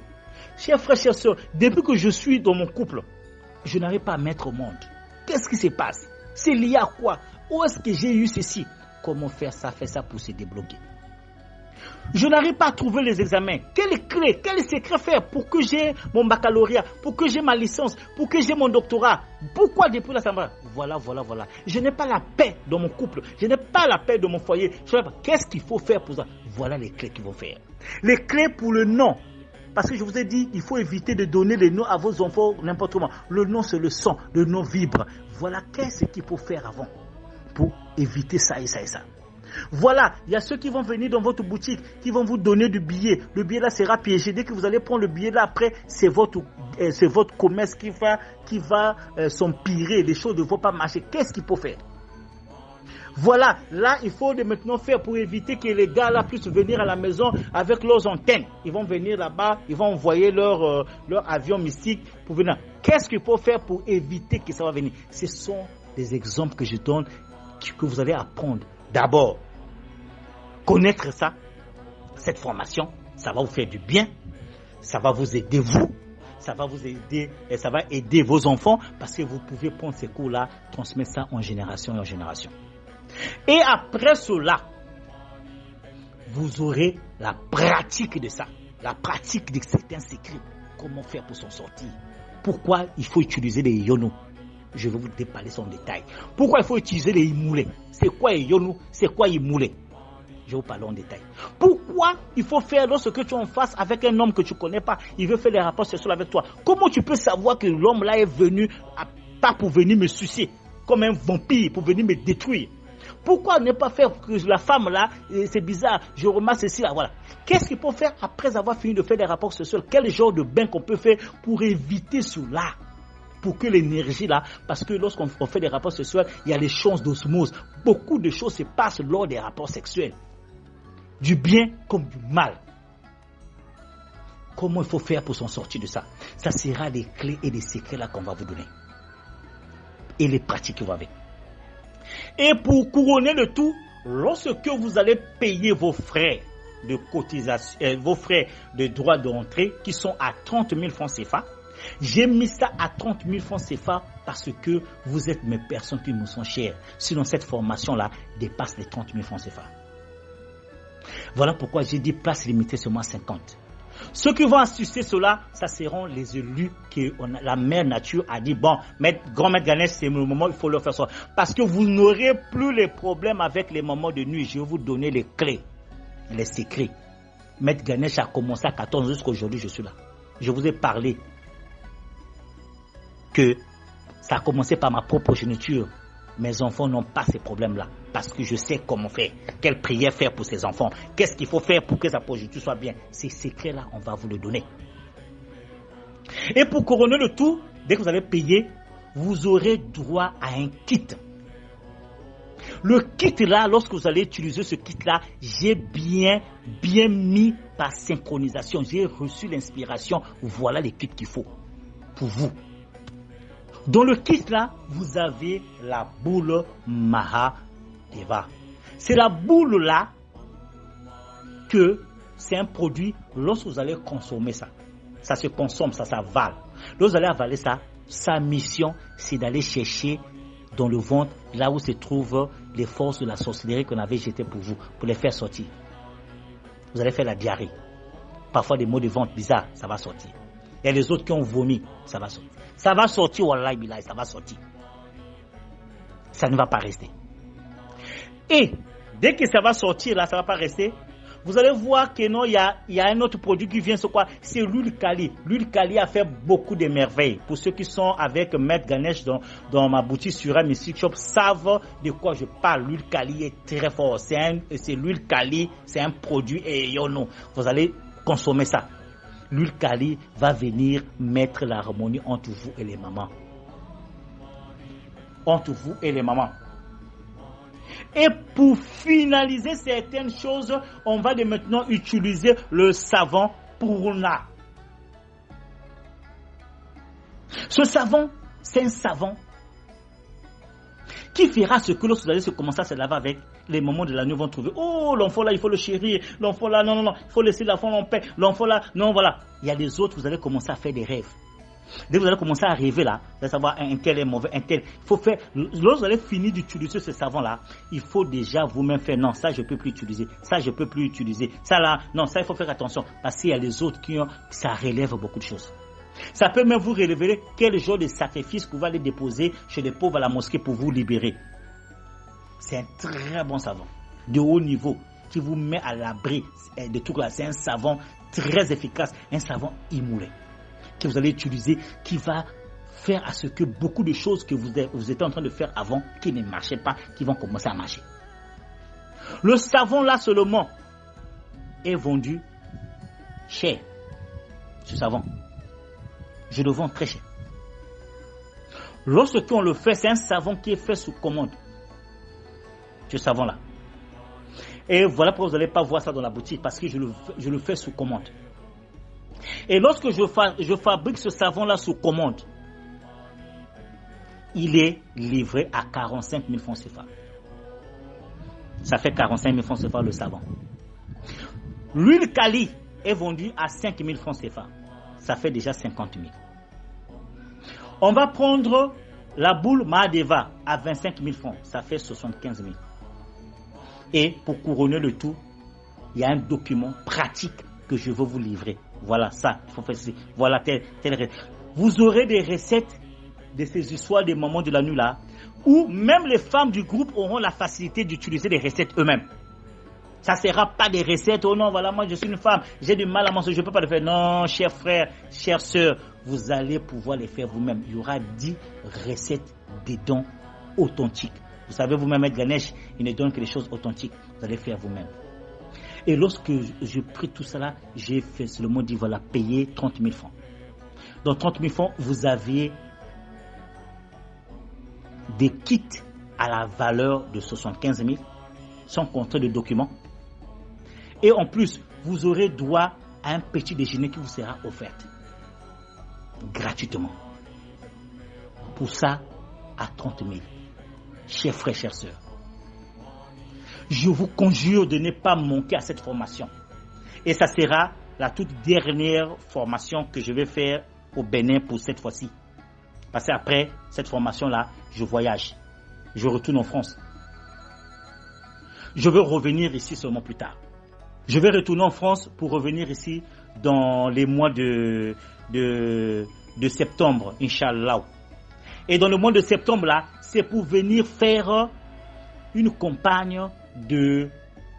Chers frères, chères sœurs, depuis que je suis dans mon couple, je n'arrive pas à mettre au monde. Qu'est-ce qui se passe? C'est lié à quoi? Où est-ce que j'ai eu ceci? Comment faire ça pour se débloquer? Je n'arrive pas à trouver les examens. Quelle clé, quel secret faire pour que j'ai mon baccalauréat, pour que j'ai ma licence, pour que j'ai mon doctorat? Pourquoi depuis la semaine? Voilà. Je n'ai pas la paix dans mon couple. Je n'ai pas la paix dans mon foyer. Je ne sais pas. Qu'est-ce qu'il faut faire pour ça? Voilà les clés qu'il faut faire. Les clés pour le nom. Parce que je vous ai dit, il faut éviter de donner les noms à vos enfants n'importe comment. Le nom, c'est le son. Le nom vibre. Voilà qu'est-ce qu'il faut faire avant pour éviter ça et ça et ça. Voilà, il y a ceux qui vont venir dans votre boutique, qui vont vous donner du billet. Le billet là sera piégé. Dès que vous allez prendre le billet là, après, c'est votre commerce qui va s'empirer. Les choses ne vont pas marcher. Qu'est-ce qu'il faut faire? Voilà, là, il faut maintenant faire pour éviter que les gars là puissent venir à la maison avec leurs antennes. Ils vont venir là-bas, ils vont envoyer leur avion mystique pour venir. Qu'est-ce qu'il faut faire pour éviter que ça va venir? Ce sont des exemples que je donne, que vous allez apprendre. D'abord, connaître ça, cette formation, ça va vous faire du bien, ça va vous aider vous, ça va vous aider et ça va aider vos enfants parce que vous pouvez prendre ces cours-là, transmettre ça en génération et en génération. Et après cela, vous aurez la pratique de ça, la pratique de certains secrets. Comment faire pour s'en sortir? Pourquoi il faut utiliser les yono? Je vais vous déparler son détail. Pourquoi il faut utiliser les imoulés? C'est quoi les yono? C'est quoi imoulé? Je vais vous parler en détail. Pourquoi il faut faire lorsque tu es en face avec un homme que tu ne connais pas, il veut faire des rapports sexuels avec toi? Comment tu peux savoir que l'homme là est venu, pas pour venir me sucer, comme un vampire, pour venir me détruire? Pourquoi ne pas faire que la femme là, c'est bizarre, je remarque ceci là, voilà. Qu'est-ce qu'il faut faire après avoir fini de faire des rapports sexuels? Quel genre de bain qu'on peut faire pour éviter cela? Pour que l'énergie là, parce que lorsqu'on fait des rapports sexuels, il y a les chances d'osmose. Beaucoup de choses se passent lors des rapports sexuels. Du bien comme du mal. Comment il faut faire pour s'en sortir de ça? Ça sera les clés et les secrets là qu'on va vous donner. Et les pratiques qui vont avec. Et pour couronner le tout, lorsque vous allez payer vos frais de cotisation, vos frais de droit d'entrée qui sont à 30 000 francs CFA, j'ai mis ça à 30 000 francs CFA parce que vous êtes mes personnes qui me sont chères. Sinon, cette formation-là dépasse les 30 000 francs CFA. Voilà pourquoi j'ai dit place limitée seulement à 50. Ceux qui vont assister cela, ça seront les élus que la mère nature a dit, bon, grand maître Ganesh, c'est le moment, il faut le faire ça. Parce que vous n'aurez plus les problèmes avec les moments de nuit. Je vais vous donner les clés, les secrets. Maître Ganesh a commencé à 14 jusqu'à aujourd'hui, je suis là. Je vous ai parlé que ça a commencé par ma propre géniture. Mes enfants n'ont pas ces problèmes-là parce que je sais comment faire, quelle prière faire pour ces enfants, qu'est-ce qu'il faut faire pour que sa progéniture soit bien. Ces secrets-là, on va vous le donner. Et pour couronner le tout, dès que vous allez payer, vous aurez droit à un kit. Le kit-là, lorsque vous allez utiliser ce kit-là, j'ai bien mis par synchronisation. J'ai reçu l'inspiration. Voilà les kits qu'il faut pour vous. Dans le kit là, vous avez la boule Mahadeva. C'est la boule là que c'est un produit, lorsque vous allez consommer ça, ça se consomme, ça s'avale. Lorsque vous allez avaler ça, sa mission c'est d'aller chercher dans le ventre, là où se trouvent les forces de la sorcellerie qu'on avait jetées pour vous, pour les faire sortir. Vous allez faire la diarrhée. Parfois des maux de ventre bizarres, ça va sortir. Il y a les autres qui ont vomi, ça va sortir. Ça va sortir, wallahi billahi, ça va sortir. Ça ne va pas rester. Et dès que ça va sortir, là, ça ne va pas rester. Vous allez voir que non, il y a un autre produit qui vient, c'est quoi? C'est l'huile Kali. L'huile Kali a fait beaucoup de merveilles. Pour ceux qui sont avec Maître Ganesh dans ma boutique sur un Mystic Shop, savent de quoi je parle. L'huile Kali est très fort. C'est l'huile Kali, c'est un produit et yono. Vous allez consommer ça. L'huile Kali va venir mettre l'harmonie entre vous et les mamans. Entre vous et les mamans. Et pour finaliser certaines choses, on va de maintenant utiliser le savon Purna. Ce savon, c'est un savon qui fera ce que lorsque vous allez commencer à se laver avec, les moments de la nuit vont trouver. Oh, l'enfant là, il faut le chérir. L'enfant là, non, il faut laisser l'enfant en paix. L'enfant là, non, voilà. Il y a les autres, vous allez commencer à faire des rêves. Dès que vous allez commencer à rêver là, vous allez savoir un tel est mauvais, un tel. Il faut faire, lorsque vous allez finir d'utiliser ce savon là, il faut déjà vous-même faire, non, ça je ne peux plus utiliser, ça je ne peux plus utiliser, ça là, non, ça il faut faire attention. Parce qu'il y a les autres qui ont, ça relève beaucoup de choses. Ça peut même vous révéler quel genre de sacrifice que vous allez déposer chez les pauvres à la mosquée pour vous libérer. C'est un très bon savon, de haut niveau, qui vous met à l'abri de tout là. C'est un savon très efficace, un savon immoulé, que vous allez utiliser, qui va faire à ce que beaucoup de choses que vous étiez en train de faire avant, qui ne marchaient pas, qui vont commencer à marcher. Le savon là seulement est vendu cher. Ce savon, je le vends très cher. Lorsqu'on le fait, c'est un savon qui est fait sous commande. Ce savon là. Et voilà pourquoi vous n'allez pas voir ça dans la boutique, parce que je le fais sous commande. Et lorsque je fabrique ce savon-là sous commande, il est livré à 45 000 francs CFA. Ça fait 45 000 francs CFA le savon. L'huile Kali est vendue à 5 000 francs CFA. Ça fait déjà 50 000. On va prendre la boule Mahadeva à 25 000 francs. Ça fait 75 000. Et pour couronner le tout, il y a un document pratique que je veux vous livrer. Voilà ça, il faut faire ceci. Voilà telle. Vous aurez des recettes de ces histoires des moments de la nuit là, où même les femmes du groupe auront la facilité d'utiliser les recettes eux-mêmes. Ça ne sera pas des recettes, oh non, voilà, moi je suis une femme, j'ai du mal à manger, je ne peux pas le faire. Non, chers frères, chères sœurs, vous allez pouvoir les faire vous-même. Il y aura 10 recettes dedans authentiques. Vous savez, vous-même, Maître Ganesh, il ne donne que des choses authentiques. Vous allez faire vous-même. Et lorsque je pris tout cela, j'ai fait seulement dit, voilà, payer 30 000 francs. Dans 30 000 francs, vous aviez des kits à la valeur de 75 000, sans compter de documents. Et en plus, vous aurez droit à un petit déjeuner qui vous sera offert gratuitement. Pour ça, à 30 000. Chers frères, chères sœurs, je vous conjure de ne pas manquer à cette formation. Et ça sera la toute dernière formation que je vais faire au Bénin pour cette fois-ci. Parce qu'après cette formation-là, je voyage. Je retourne en France. Je veux revenir ici seulement plus tard. Je vais retourner en France pour revenir ici dans les mois de septembre, Inch'Allah. Et dans le mois de septembre, là, c'est pour venir faire une campagne de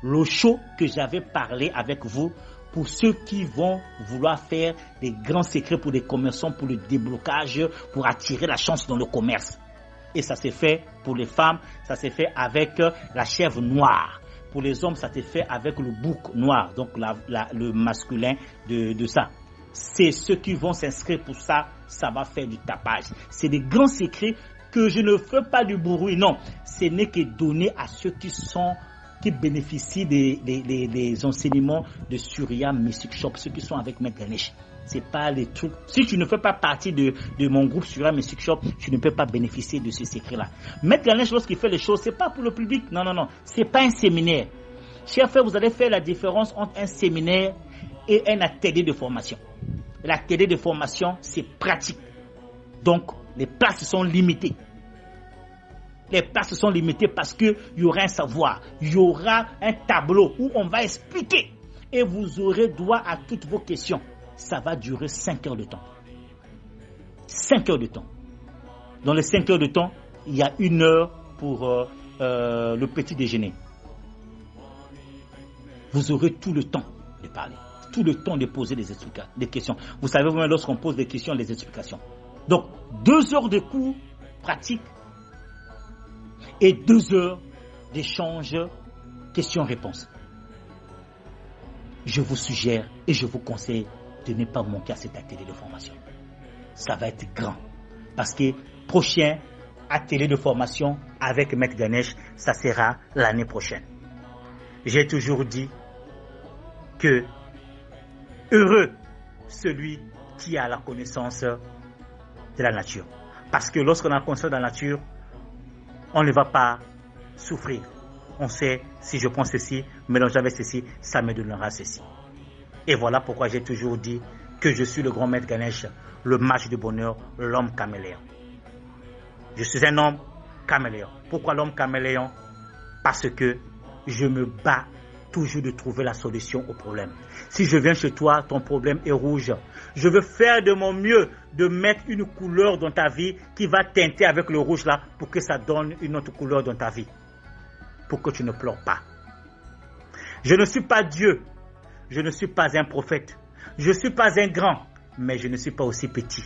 l'eau chaude que j'avais parlé avec vous pour ceux qui vont vouloir faire des grands secrets pour des commerçants, pour le déblocage, pour attirer la chance dans le commerce. Et ça s'est fait pour les femmes, ça s'est fait avec la chèvre noire. Pour les hommes, ça s'est fait avec le bouc noir, donc le masculin de ça. C'est ceux qui vont s'inscrire pour ça, ça va faire du tapage. C'est des grands secrets que je ne fais pas du bruit, non. Ce n'est que donné à ceux qui bénéficient des enseignements de Surya Mystic Shop, ceux qui sont avec Maître Ganesh. C'est pas les trucs. Si tu ne fais pas partie de mon groupe Surya Mystic Shop, tu ne peux pas bénéficier de ce secret-là. Maître Ganesh, lorsqu'il fait les choses, c'est pas pour le public. Non. C'est pas un séminaire. Chers frères, vous allez faire la différence entre un séminaire et un atelier de formation. L'atelier de formation, c'est pratique. Donc, les places sont limitées. Les places sont limitées parce qu'il y aura un savoir, il y aura un tableau où on va expliquer et vous aurez droit à toutes vos questions. Ça va durer 5 heures de temps. 5 heures de temps. Dans les 5 heures de temps, il y a 1 heure pour le petit déjeuner. Vous aurez tout le temps de parler, tout le temps de poser des questions. Vous savez, vous-même, lorsqu'on pose des questions, les explications. Donc, 2 heures de cours pratiques et 2 heures d'échange questions-réponses. Je vous suggère et je vous conseille de ne pas manquer à cet atelier de formation. Ça va être grand. Parce que prochain atelier de formation avec Maître Ganesh, ça sera l'année prochaine. J'ai toujours dit que heureux celui qui a la connaissance de la nature. Parce que lorsqu'on a la connaissance de la nature, on ne va pas souffrir. On sait, si je prends ceci, mélange avec ceci, ça me donnera ceci. Et voilà pourquoi j'ai toujours dit que je suis le grand Maître Ganesh, le mage du bonheur, l'homme caméléon. Je suis un homme caméléon. Pourquoi l'homme caméléon? Parce que je me bats toujours de trouver la solution au problème. Si je viens chez toi, ton problème est rouge. Je veux faire de mon mieux de mettre une couleur dans ta vie qui va teinter avec le rouge là pour que ça donne une autre couleur dans ta vie. Pour que tu ne pleures pas. Je ne suis pas Dieu. Je ne suis pas un prophète. Je ne suis pas un grand. Mais je ne suis pas aussi petit.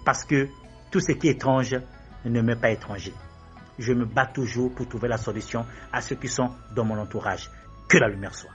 Parce que tout ce qui est étrange ne m'est pas étranger. Je me bats toujours pour trouver la solution à ceux qui sont dans mon entourage. Que la lumière soit.